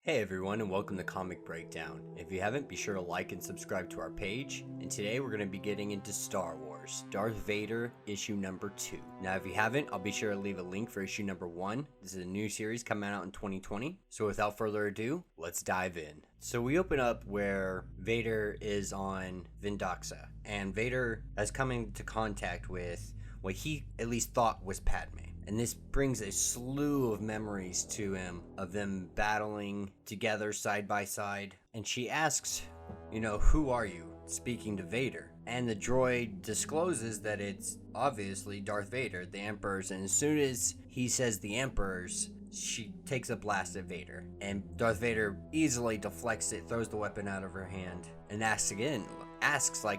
Hey everyone, and welcome to Comic Breakdown. If you haven't, be sure to like and subscribe to our page. And today we're going to be getting into Star Wars, Darth Vader, issue number 2. Now if you haven't, I'll be sure to leave a link for issue number 1. This is a new series coming out in 2020. So without further ado, let's dive in. So we open up where Vader is on Vindaxa, and Vader has come into contact with what he at least thought was Padme. And this brings a slew of memories to him of them battling together side by side. And she asks, who are you? Speaking to Vader. And the droid discloses that it's obviously Darth Vader, the Emperor's. And as soon as he says the Emperor's, she takes a blast at Vader. And Darth Vader easily deflects it, throws the weapon out of her hand, and asks,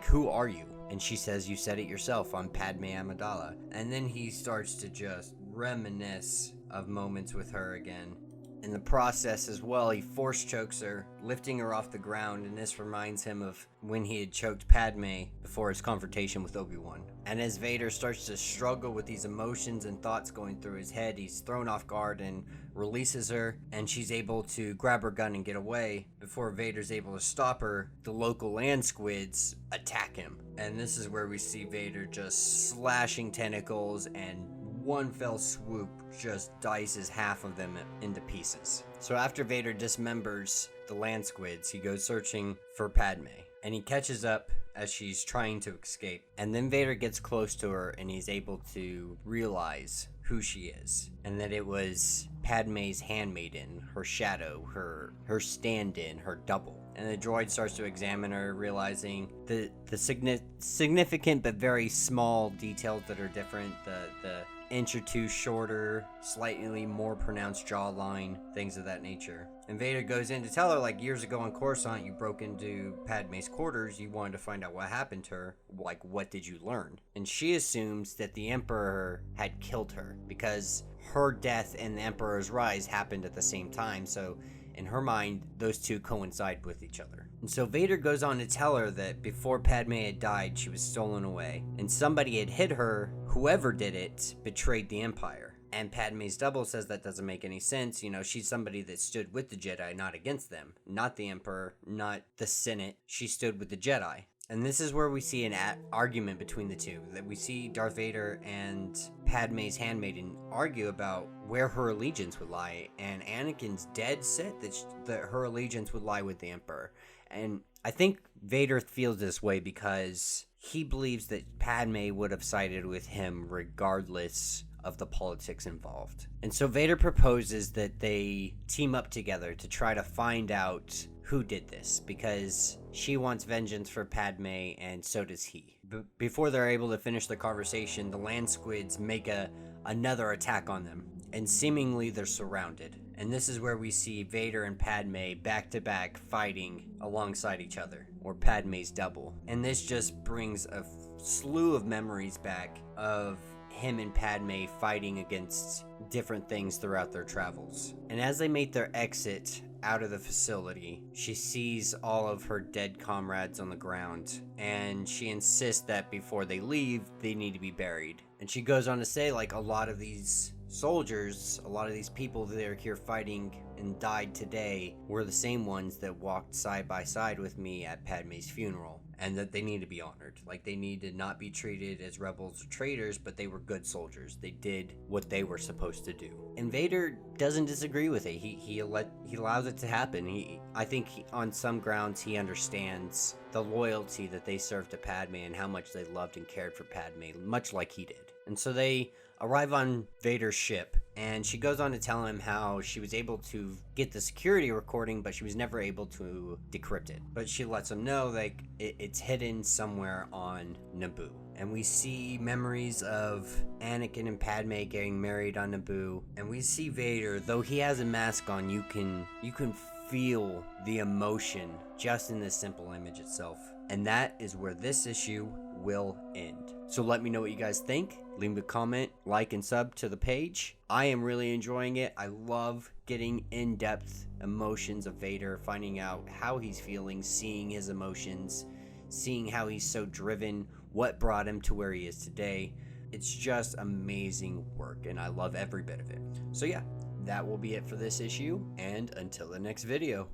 who are you? And she says, you said it yourself, I'm Padme Amidala. And then he starts to just reminisce of moments with her again. In the process as well, he force chokes her, lifting her off the ground, and this reminds him of when he had choked Padme before his confrontation with Obi-Wan. And as Vader starts to struggle with these emotions and thoughts going through his head, he's thrown off guard and releases her, and she's able to grab her gun and get away. Before Vader's able to stop her, the local land squids attack him. And this is where we see Vader just slashing tentacles, and one fell swoop just dices half of them into pieces. So after Vader dismembers the land squids, he goes searching for Padme, and he catches up as she's trying to escape. And then Vader gets close to her, and he's able to realize who she is, and that it was Padme's handmaiden, her shadow, her stand-in, her double. And the droid starts to examine her, realizing the significant but very small details that are different. The inch or two shorter, slightly more pronounced jawline, things of that nature. And Vader goes in to tell her, years ago on Coruscant, you broke into Padme's quarters, you wanted to find out what happened to her, what did you learn? And she assumes that the Emperor had killed her, because her death and the Emperor's rise happened at the same time, so in her mind, those two coincide with each other. And so Vader goes on to tell her that before Padme had died, she was stolen away, and somebody had hid her. Whoever did it betrayed the Empire. And Padme's double says that doesn't make any sense. She's somebody that stood with the Jedi, not against them. Not the Emperor, not the Senate. She stood with the Jedi. And this is where we see an argument between the two. That we see Darth Vader and Padme's handmaiden argue about where her allegiance would lie. And Anakin's dead set that her allegiance would lie with the Emperor. And I think Vader feels this way because he believes that Padme would have sided with him regardless of the politics involved. And so Vader proposes that they team up together to try to find out who did this, because she wants vengeance for Padme and so does he. Before they're able to finish the conversation, the land squids make another attack on them, and seemingly they're surrounded. And this is where we see Vader and Padme back to back fighting alongside each other, or Padme's double. And this just brings a slew of memories back of him and Padme fighting against different things throughout their travels. And as they make their exit out of the facility, she sees all of her dead comrades on the ground, and she insists that before they leave, they need to be buried. And she goes on to say, a lot of these soldiers, a lot of these people that are here fighting and died today were the same ones that walked side by side with me at Padme's funeral, and that they need to be honored. They need to not be treated as rebels or traitors, but they were good soldiers. They did what they were supposed to do. And Vader doesn't disagree with it. He allows it to happen. I think on some grounds he understands the loyalty that they served to Padme and how much they loved and cared for Padme, much like he did. And so they arrive on Vader's ship, and she goes on to tell him how she was able to get the security recording, but she was never able to decrypt it. But she lets him know it's hidden somewhere on Naboo. And we see memories of Anakin and Padme getting married on Naboo, and we see Vader, though he has a mask on, you can feel the emotion just in this simple image itself. And that is where this issue will end. So let me know what you guys think. Leave a comment, like, and sub to the page. I am really enjoying it. I love getting in-depth emotions of Vader, finding out how he's feeling, seeing his emotions, seeing how he's so driven, what brought him to where he is today. It's just amazing work, and I love every bit of it. So yeah, that will be it for this issue, and until the next video.